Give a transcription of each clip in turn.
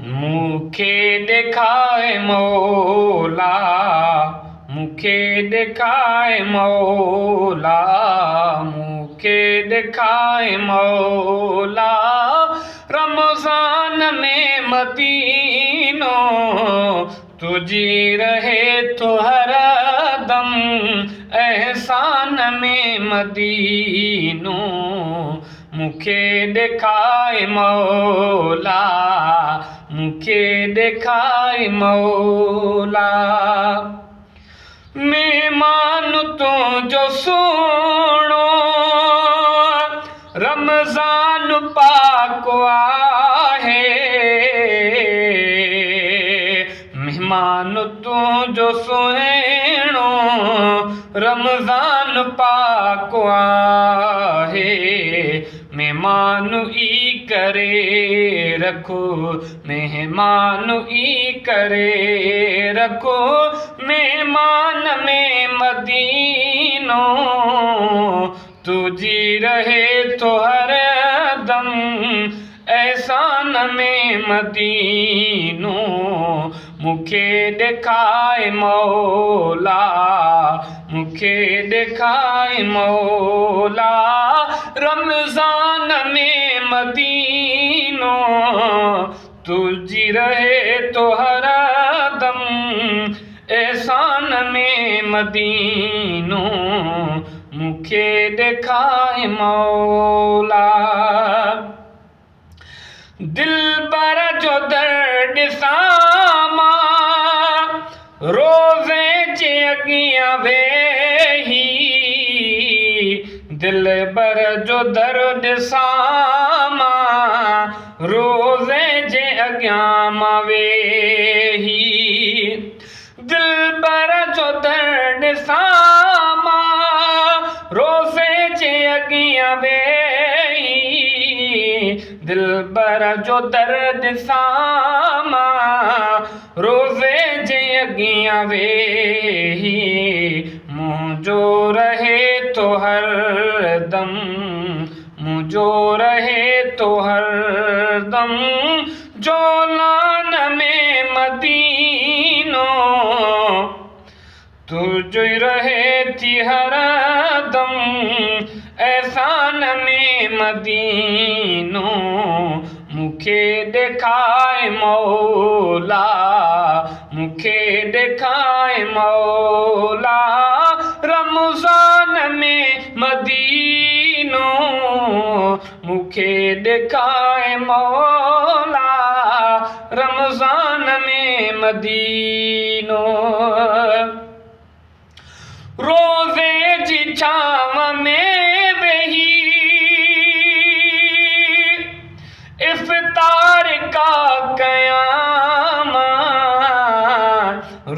मुखे दिखाए मौला, मुखे दिखाए मौला, मुखे दिखाए मौला, रमज़ान में मदीनो तुझी रहे तो हर दम, एहसान में मदीनो मुखे दिखाए मौला, मुखे दिखाए मौला। मेहमान तो जो सुनो रमज़ान पाक आहे, मेहमान तू जो सुहिणो रमज़ान पाक आहे, मेहमान ई करे रखो, मेहमान ई करे रखो, मेहमान में मदीनो तुझी रहे तो हर दम, एहसान में मदीनो मुखे दिखाए मौला, मुखे दिखाए मौला, रमज़ान में मदीनो तुझी रहे तो हर दम, एहसान में मदीनो मुखे दिखाए मौला। दिलबर जो दर्द सामा रोज़े जे अगियां वेही, दिलबर जो दर्द सामा रोज़े जे अगियां मां वेही, दिलबर जो दर्द सामा रोज़े जे अगियां वेही, दिलबर जो दर्द सामा रोज़े जे अगियां वेही, मुंहिंजो रहे तो हर दम, मुंहिंजो रहे तो हर दम, जोलान में मदीनो तुझ रहे थी हर दम, एहसान में मदीनो मुखे दिखाए मौला, मुखे दिखाए मौला, रमज़ान में मदीनो मुखे दिखाए मौला, रमज़ान में मदीनो। रोज़े जी छांव में वेही इफ्तार का कयामा,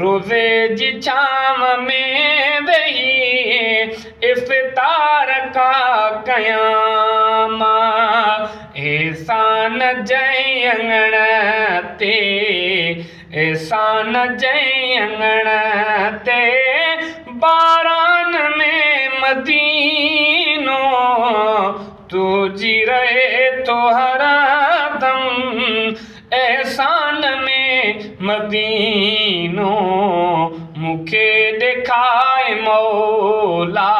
रोज़े जी छांव में वेही इफ्तार का कयामा, एहसान जय अंगण ते, एहसान जय अंगण ते, बारान में मदीनो तुझी रहे तो हर दम, एहसान में मदीनो मुखे दिखाए मौला,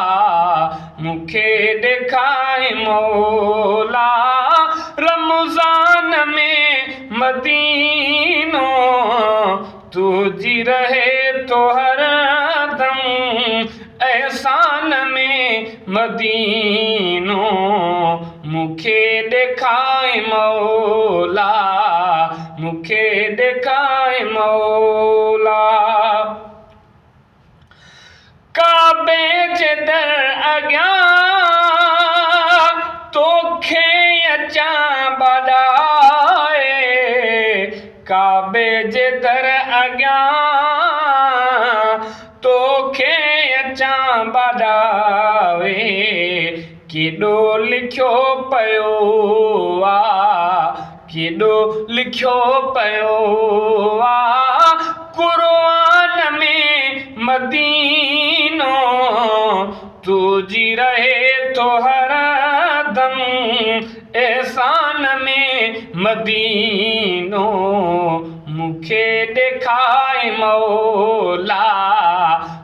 मुखे दिखाए मौला, रमज़ान में मदीनो तुझी रहे तो हर दम, एहसान में मदीनो मुखे दिखाए मौला, मुखे दिखाए मौला। काबे जे दर अॻियां तोखे अचां बधाए, काबे जे दर अॻियां तोखे अचां बधावे, केॾो लिखियो पियो आ, केॾो लिखियो पियो आ, क़ुरान में मदीनो तुझी रहे तो हर दम, एहसान में मदीनो ॾेखाए मौला,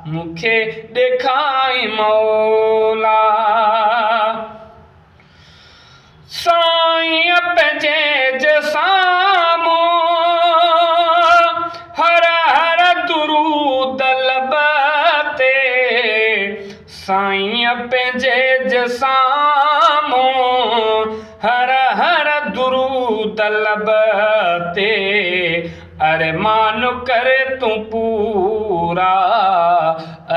मूंखे ॾेखाए मौला। साईं पंहिंजे जे साम्हूं हर हर दुरूद लब ते, साईं पंहिंजे जे साम्हूं हर हर दुरूद लब ते, अरमान कर तूं पूरा,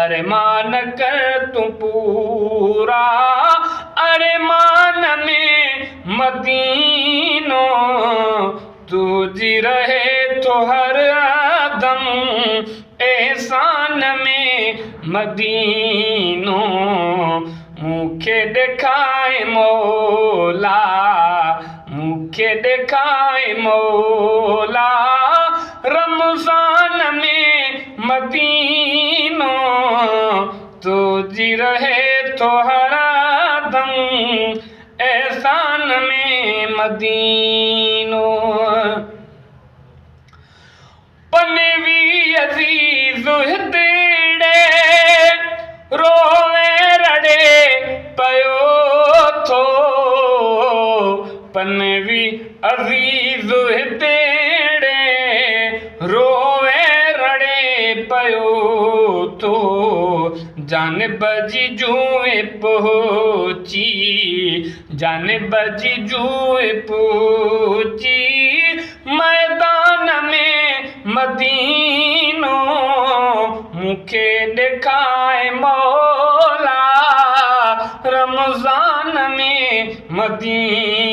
अरमान कर तूं पूरा, अरमान में मदीनो तुझी रहे तो हर दम, एहसान में मदीनो मूंखे ॾेखाए मौला, मूंखे ॾेखाए मौला, रमज़ान में मदीनो तुझी रहे तो हर दम, एहसान में मदीनो। पनवी अज़ीज़ हितड़े रोवे रड़े पयो थो, पनवी अज़ीज़ हितड़े रोवे रड़े पयो थो, जानिब जी जूए पहुची, जानिब जी जूए पहुची, मैदान में मदीनो मूंखे ॾेखाए मौला, रमज़ान में मदीनो